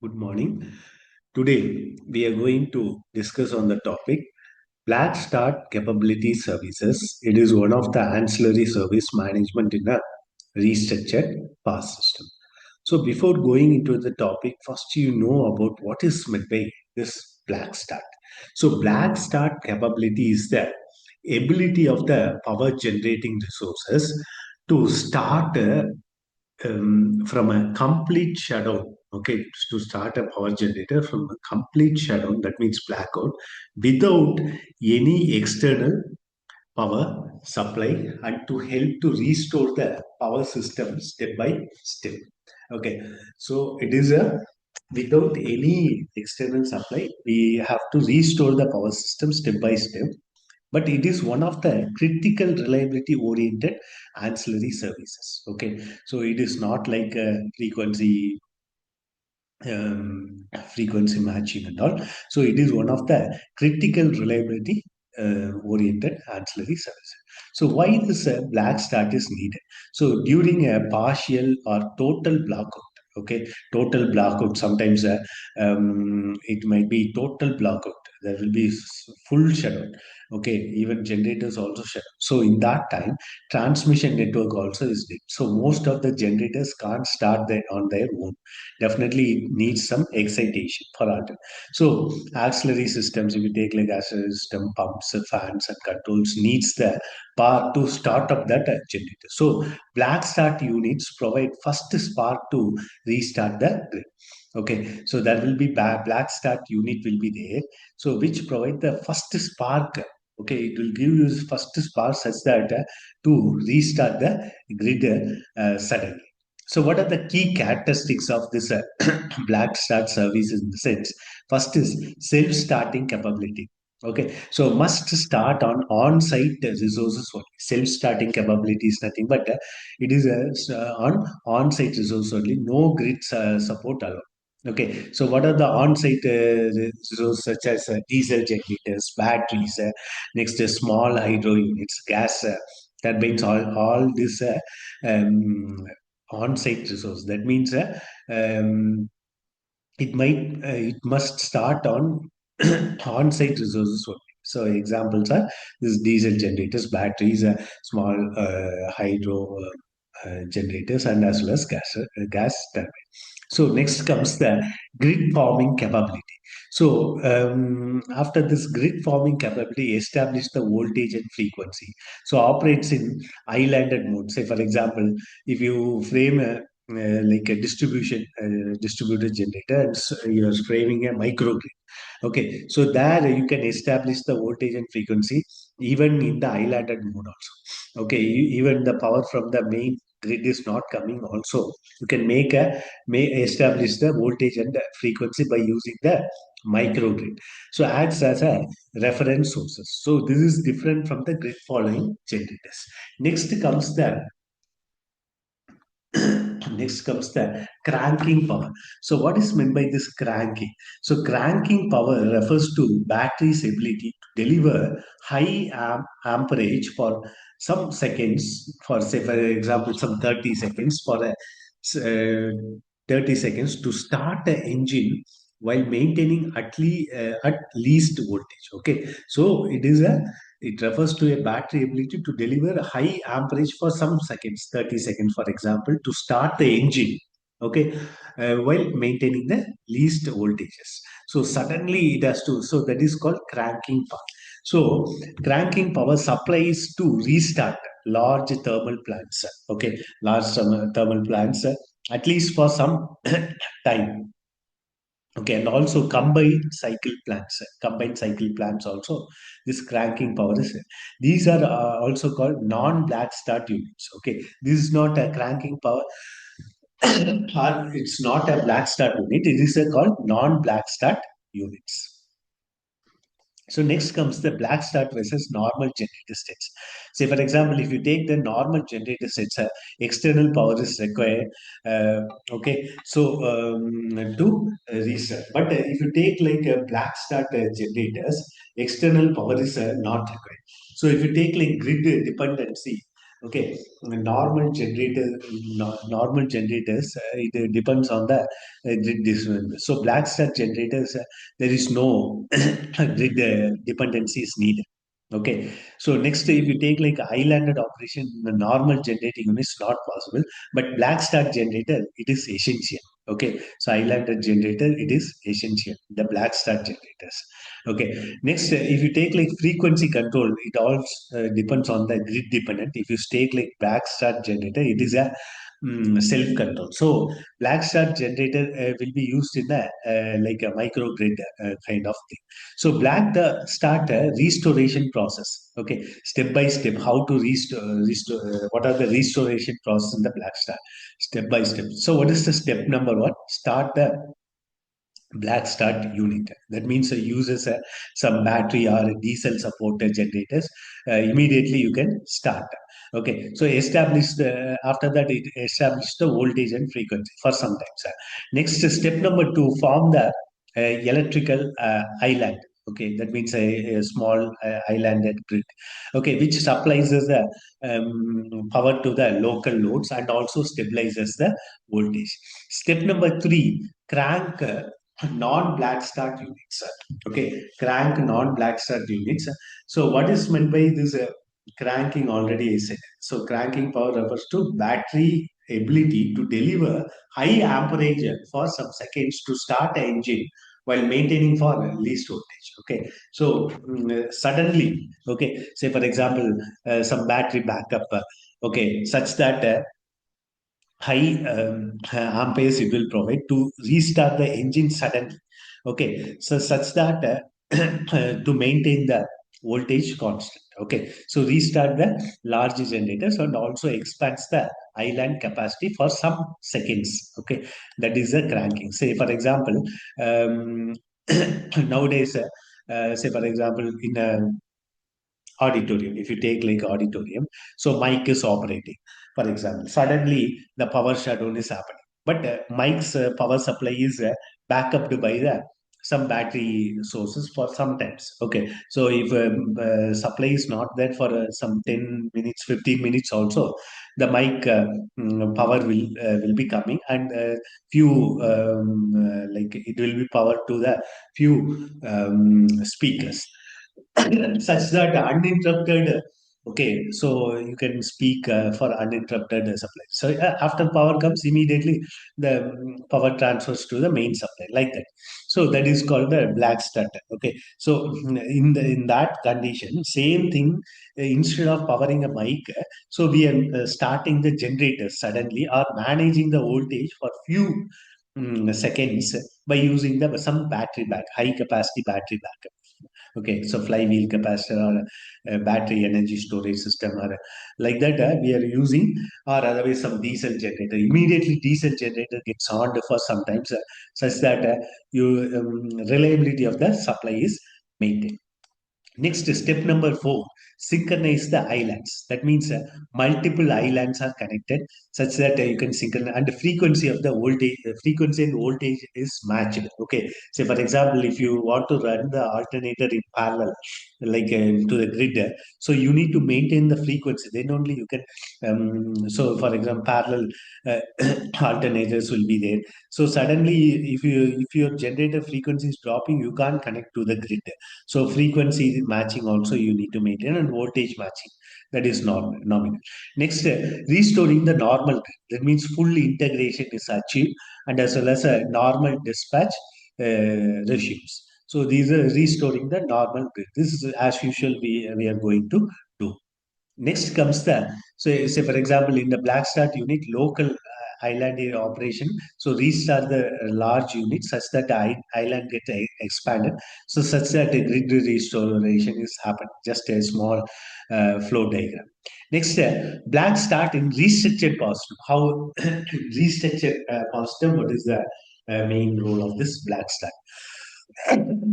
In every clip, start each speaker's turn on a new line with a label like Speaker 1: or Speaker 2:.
Speaker 1: Good morning. Today we are going to discuss on the topic Black Start Capability Services. It is one of the ancillary service management in a restructured power system. So before going into the topic, first you know about what is meant by this Black Start. So Black Start capability is the ability of the power generating resources to start from a complete shutdown. Okay, to start a power generator from a complete shutdown, that means blackout, without any external power supply, and to help to restore the power system step by step. Okay, so it is a without any external supply, we have to restore the power system step by step, but it is one of the critical reliability oriented ancillary services. Okay, so it is not like a frequency matching and all. So it is one of the critical reliability oriented ancillary services. So why this black start is needed? So during a partial or total blackout, okay, total blackout, sometimes it might be total blackout, there will be full shutdown. Okay, even generators also shut. So in that time, transmission network also is dead. So most of the generators can't start on their own. Definitely it needs some excitation for that. So auxiliary systems, if you take like auxiliary system, pumps, fans and controls, needs the power to start up that generator. So black start units provide first spark to restart the grid. Okay, so there will be black start unit will be there, so which provide the first spark. Okay, it will give you first spark such that to restart the grid suddenly. So, what are the key characteristics of this black start service in the sense? First is self-starting capability. Okay, so must start on-site resources only. Self-starting capability is nothing but it is on-site resource only. No grid support allowed. Okay, so what are the on-site resources such as diesel generators, batteries, next small hydro units, gas turbines, all this um, on-site resource. That means it must start on on-site resources only. So examples are this diesel generators, batteries, small hydro generators, and as well as gas turbine. So next comes the grid forming capability. So after this grid forming capability, establish the voltage and frequency. So operates in islanded mode. Say for example, if you frame like a distributed generator, and you are framing a microgrid. Okay, so there you can establish the voltage and frequency even in the islanded mode also. Okay, even the power from the main grid is not coming also, you can may establish the voltage and the frequency by using the microgrid. So acts as a reference sources. So this is different from the grid following generators. Next comes the Next comes the cranking power. So what is meant by this cranking? So cranking power refers to battery's ability to deliver high amperage for some seconds, for say for example some 30 seconds, for a 30 seconds to start the engine while maintaining at least voltage. Okay, so it refers to a battery ability to deliver a high amperage for some seconds, 30 seconds, for example, to start the engine. Okay, while maintaining the least voltages. So suddenly it has to, so that is called cranking power. So cranking power supplies to restart large thermal plants. Okay, large thermal plants, at least for some time. Okay, and also combined cycle plants also, this cranking power is, these are also called non-black start units. Okay, this is not a cranking power or it's not a black start unit, it is a called non-black start units. So next comes the black start versus normal generator states. Say for example, if you take the normal generator sets, external power is required. Okay, so to restart. But if you take like black start generators, external power is not required. So if you take like grid dependency, Okay, normal generators, it depends on the grid disturbance. So black start generators, there is no grid dependency is needed. Okay, so next, if you take like islanded operation, the normal generating unit is not possible, but black start generator, it is essential. Okay, so islanded generator, it is essential, the black start generators. Okay, next, if you take like frequency control, it all depends on the grid dependent. If you take like black start generator, it is a self control. So black start generator will be used in a like a microgrid kind of thing. So black the start restoration process. Okay, step by step, how to restore. What are the restoration process in the black start? Step by step. So what is the step number one? Start the black start unit. That means it uses some battery or diesel supported generators. Immediately you can start. Okay, so establish the, after that it establish the voltage and frequency for some time. Next step number two, form the electrical island. Okay, that means a small islanded grid. Okay, which supplies us the power to the local loads and also stabilizes the voltage. Step number three, crank non-black start units. Okay, crank non-black start units. So what is meant by this cranking already I said. So cranking power refers to battery ability to deliver high amperage for some seconds to start an engine while maintaining for least voltage. Okay, so suddenly, okay, say for example, some battery backup, okay, such that high amperes it will provide to restart the engine suddenly. Okay, so such that to maintain the voltage constant. Okay, so restart the large generators and also expands the island capacity for some seconds. Okay, that is the cranking. Say for example, um, nowadays, say for example, in a auditorium, if you take like auditorium, so mic is operating, for example, suddenly the power shutdown is happening, but mic's power supply is backed by the some battery sources for some times. Okay, so if supply is not there for some 10 minutes 15 minutes also, the mic power will be coming, and few like it will be power to the few speakers such that uninterrupted. Okay, so you can speak for uninterrupted supply. So after power comes immediately, the power transfers to the main supply like that. So that is called the black start. Okay, so in that condition, same thing. Instead of powering a mic, so we are starting the generator suddenly or managing the voltage for few seconds by using the some battery back high capacity battery backup. Okay, so flywheel capacitor or battery energy storage system or like that we are using, or otherwise some diesel generator. Immediately diesel generator gets on for sometimes such that you reliability of the supply is maintained. Next, step number four, synchronize the islands. That means multiple islands are connected such that you can synchronize, and the frequency of the voltage, frequency and voltage is matched. Okay, so for example, if you want to run the alternator in parallel, like to the grid, so you need to maintain the frequency. Then only you can. So, for example, parallel uh, alternators will be there. So suddenly, if your generator frequency is dropping, you can't connect to the grid. So frequency matching also you need to maintain, and voltage matching, that is normal nominal. Next, restoring the normal grid. That means full integration is achieved, and as well as a normal dispatch regimes. So these are restoring the normal grid. This is as usual we are going to do. Next comes the, so say for example in the black start unit, local island area operation. So restart the large unit such that the island gets expanded. So such that the grid restoration is happened. Just a small flow diagram. Next, black start in restructured power system. How restructured power system? What is the main role of this black start?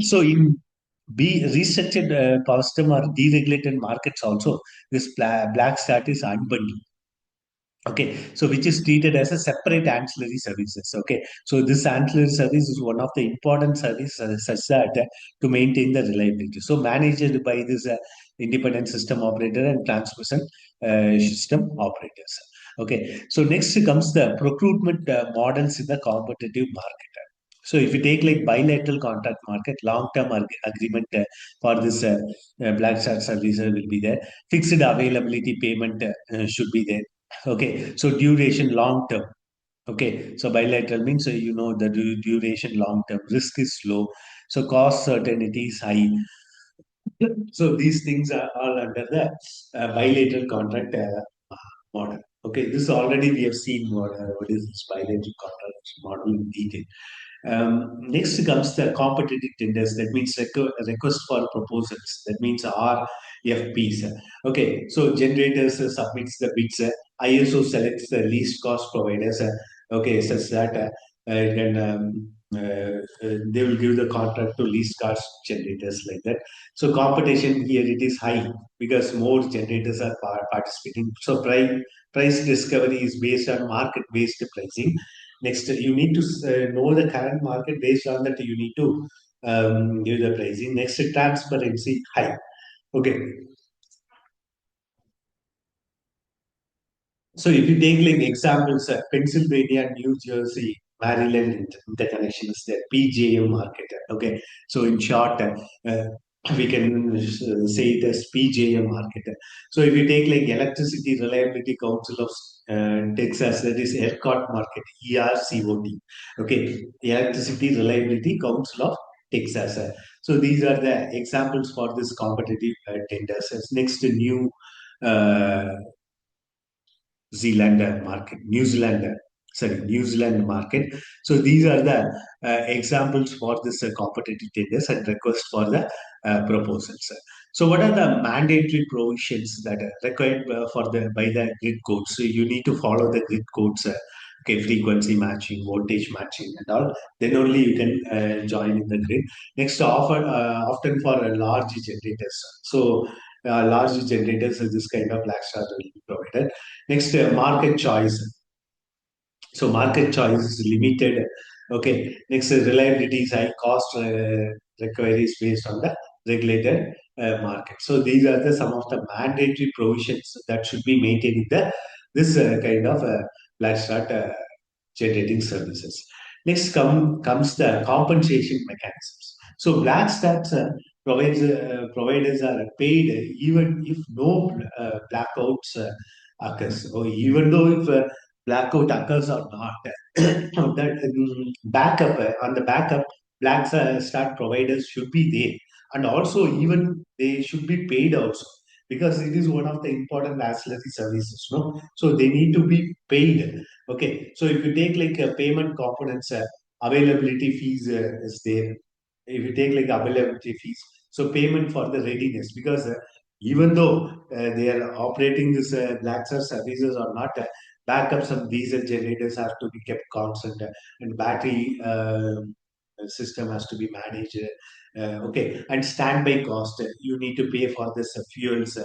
Speaker 1: So in be restructured power system or deregulated markets also, this black start is unbundled. Okay, so which is treated as a separate ancillary services. Okay, so this ancillary service is one of the important services such that to maintain the reliability. So managed by this independent system operator, and transmission system operators. Okay, so next comes the procurement models in the competitive market. So if you take like bilateral contract market, long-term agreement for this black start service will be there. Fixed availability payment should be there. Okay, so duration long term. Okay, so bilateral means the duration long term, risk is low, so cost certainty is high. So these things are all under the bilateral contract model. Okay, this already we have seen what is this bilateral contract model in detail. Next comes the competitive tenders. That means request for proposals. That means RFPs. Okay, so generators submits the bids. ISO selects the least cost providers. Okay, such that then they will give the contract to least cost generators like that. So competition here it is high because more generators are participating. So price discovery is based on market based pricing. Next, you need to know the current market. Based on that, you need to give the pricing. Next, transparency high. Okay, so if you take like examples, Pennsylvania, New Jersey, Maryland interconnection is there, PJM market. Okay, so in short, we can say it as PJM market. So if you take like Electricity Reliability Council of Texas, that is ERCOT market, ERCOT. Okay, Electricity Reliability Council of Texas. So these are the examples for this competitive tenders. Next, new uh, New Zealand market. So these are the examples for this competitive tenders and request for the proposals. So what are the mandatory provisions that are required for the by the grid codes? So you need to follow the grid codes. Okay, frequency matching, voltage matching, and all. Then only you can join in the grid. Next, often for large generators. So large generators, this kind of black start will be provided. Next, market choice. So market choice is limited. Okay. Next, reliability is high, cost requires based on the regulated market. So these are the some of the mandatory provisions that should be maintained in the this kind of black start generating services. Next comes the compensation mechanisms. So black start providers are paid even if no blackouts occurs, or even though if blackout occurs or not. That backup on the backup, start providers should be there, and also even they should be paid also because it is one of the important ancillary services. No, so they need to be paid. Okay, so if you take like payment components, availability fees is there. If you take like availability fees, so payment for the readiness, because even though they are operating this black start services or not, backup some diesel generators have to be kept constant, and battery system has to be managed. Okay, and standby cost, you need to pay for this fuels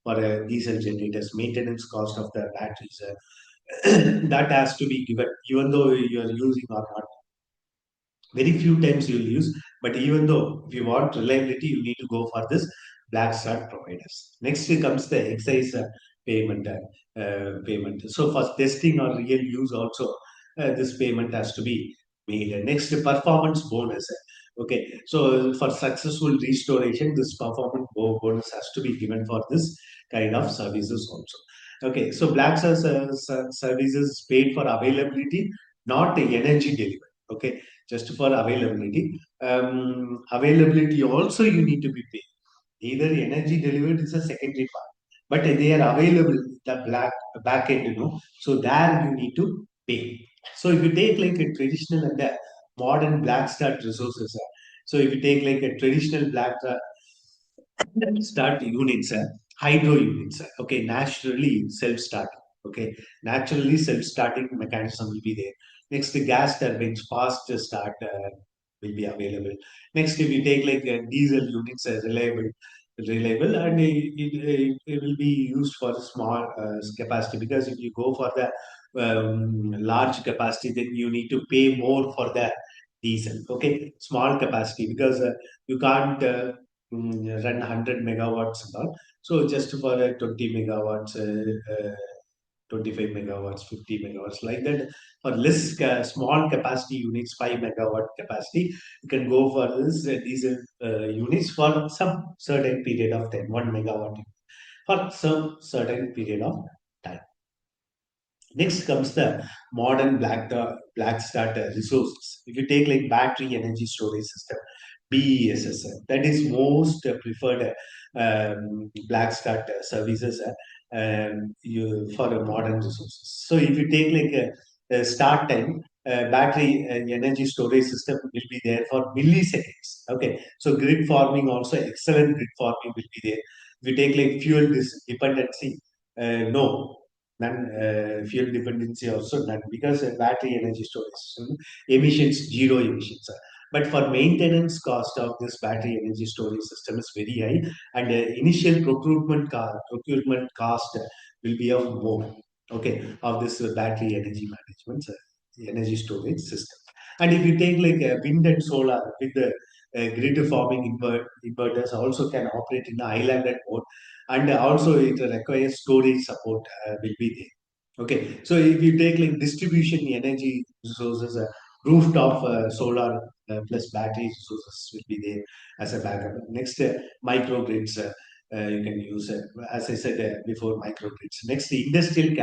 Speaker 1: for diesel generators, maintenance cost of the batteries. That has to be given, even though you are using or not. Very few times you'll use, but even though if you want reliability, you need to go for this black start providers. Next comes the excise payment. So for testing or real use also, this payment has to be made. Next, performance bonus. Okay, so for successful restoration, this performance bonus has to be given for this kind of services also. Okay, so black start services paid for availability, not the energy delivery. Okay, just for availability. Availability also you need to be paid. Either energy delivered is a secondary part, but they are available the back end, So there you need to pay. So if you take like a traditional and a modern black start resources, so if you take like a traditional black start units, hydro units, okay, naturally self-starting, okay, naturally self-starting mechanism will be there. Next, the gas turbines, fast start will be available. Next, if you take like diesel units, reliable, and it will be used for the small capacity, because if you go for the large capacity, then you need to pay more for the diesel. Okay, small capacity, because you can't. run 100 megawatts and all. So just for 20 megawatts, 25 megawatts, 50 megawatts, like that. For less small capacity units, 5 megawatt capacity, you can go for this diesel units for some certain period of time, 1 megawatt for some certain period of time. Next comes the modern black start resources. If you take like battery energy storage system, BESS, that is most preferred black start services for a modern resources. So if you take like a start time, battery energy storage system will be there for milliseconds. Okay, so grid farming also excellent grid farming will be there. If you take like fuel dependency, no, none. Fuel dependency also none, because battery energy storage system, emissions zero emissions. But for maintenance cost of this battery energy storage system is very high, and initial procurement cost will be of more. Okay, of this battery energy management energy storage system. And if you take like wind and solar with the grid farming inverters also can operate in the islanded mode, and also it requires storage support will be there. Okay, so if you take like distribution energy resources, rooftop solar plus battery resources will be there as a backup. Next, microgrids you can use, as I said before, microgrids. Next, the industrial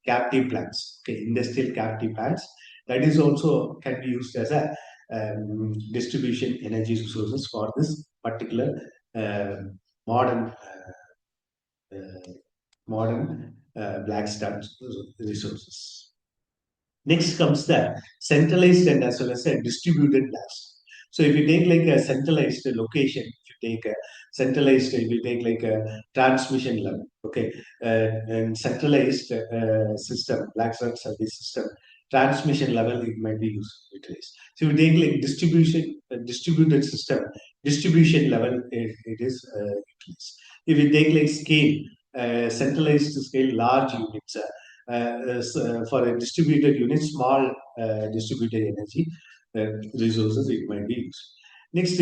Speaker 1: captive plants. Okay, industrial captive plants, that is also can be used as a distribution energy resources for this particular uh, modern black start resources. Next comes the centralized and as well as a distributed blast. So if you take like a centralized location, if you take a centralized, if you take like a transmission level, okay, and centralized system, black start service system, transmission level, it might be utilized. So if you take like distributed system, distribution level, it is utilized. If you take like scale, centralized scale, large units. For a distributed unit, small distributed energy resources, it might be used. Next,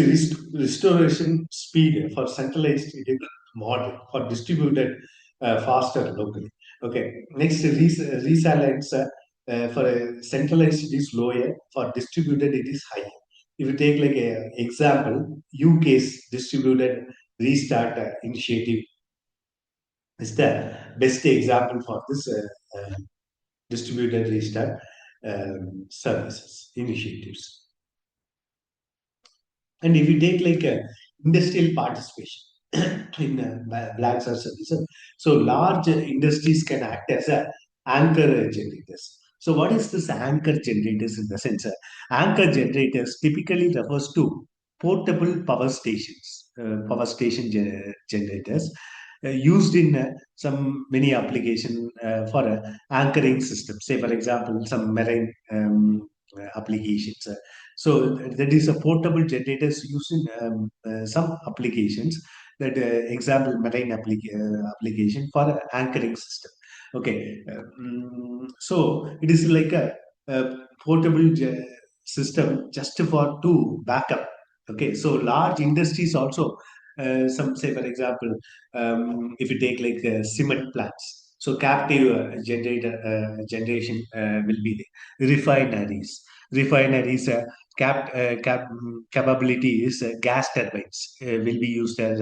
Speaker 1: restoration speed for centralized, it is moderate. For distributed, faster locally. Okay. Next, resilience for a centralized, it is lower. For distributed, it is higher. If you take like a example, UK's distributed restart initiative is the best example for this distributed restart services initiatives. And if you take like a industrial participation in black source services, so large industries can act as a anchor generators. So what is this anchor generators in the sense? Anchor generators typically refers to portable power station generators used in some many application for anchoring system. Say for example, some marine applications. So that is a portable generators used in some applications. That example marine application for anchoring system. Okay, so it is like a portable system just for to backup. Okay, so large industries also. Some say, for example, if you take like cement plants, so captive generation will be there. Refineries capability is gas turbines will be used as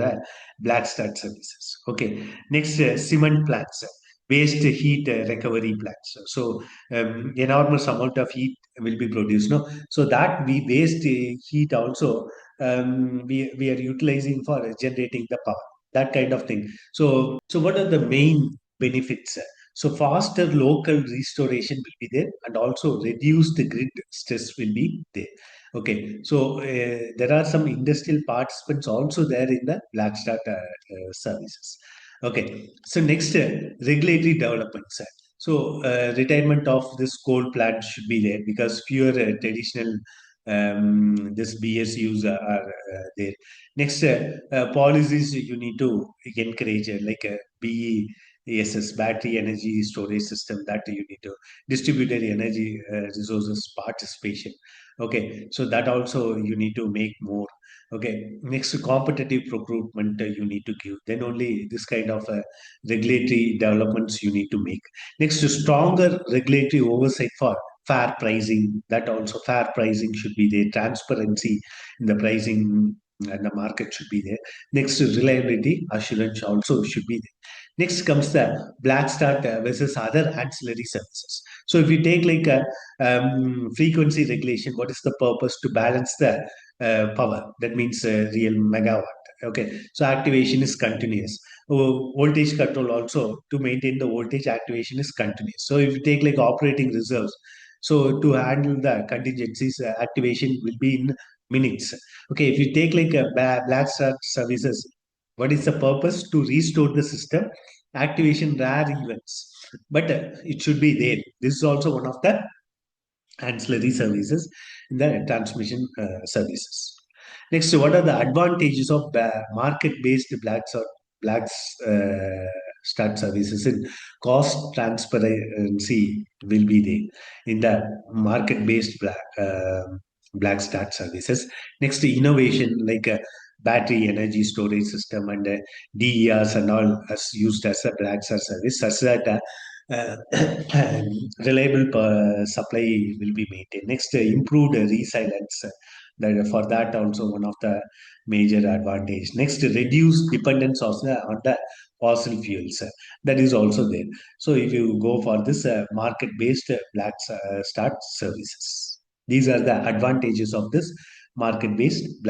Speaker 1: black start services. Okay, next cement plants, waste heat recovery plants. So enormous amount of heat will be produced. No, so that we waste heat also we are utilizing for generating the power. That kind of thing. So what are the main benefits? So faster local restoration will be there, and also reduced grid stress will be there. Okay, so there are some industrial participants also there in the black start services. Okay, so next regulatory developments. So retirement of this coal plant should be there, because fewer traditional this BSUs are there. Next, policies you need to encourage like a BESS, battery energy storage system, that you need to distributed energy resources participation. Okay, so that also you need to make more. Okay, next to competitive procurement you need to give. Then only this kind of regulatory developments you need to make. Next to stronger regulatory oversight for fair pricing. That also fair pricing should be there. Transparency in the pricing and the market should be there. Next to reliability assurance also should be there. Next comes the black start versus other ancillary services. So if you take like a frequency regulation, what is the purpose? To balance the power. That means real megawatt. Okay, so activation is continuous. Voltage control also, to maintain the voltage, activation is continuous. So if you take like operating reserves, so to handle the contingencies, activation will be in minutes. Okay, if you take like a black start services, what is the purpose? To restore the system, activation rare events, but it should be there. This is also one of the ancillary services in the transmission services. Next, what are the advantages of market-based blacks start services? In cost transparency will be there in the market-based black start services. Next, innovation like battery energy storage system and DERs and all as used as a black start service, such that uh, reliable supply will be maintained. Next, improved resilience. That for that also one of the major advantage. Next, reduce dependence on the fossil fuels. That is also there. So if you go for this market-based black start services, these are the advantages of this market-based black